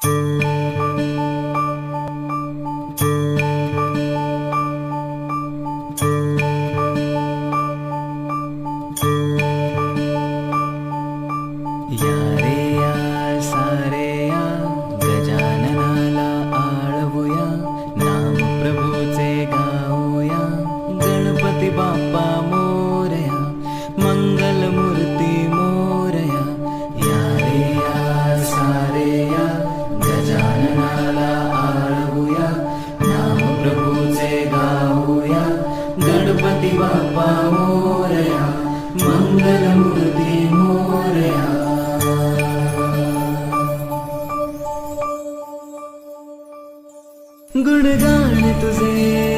या रे या सारे या गजाननाला आळवूया, नाम प्रभूचे गाऊया, गणपती बाप्पा मोरया, मंगलमूर्ती मोरया. या रे या सारे या गजाननाला आळवूया, नाम प्रभूचे गाऊया, गणपती बाप्पा मोरया, मंगलमूर्ती मोरया. गुणगान तुझे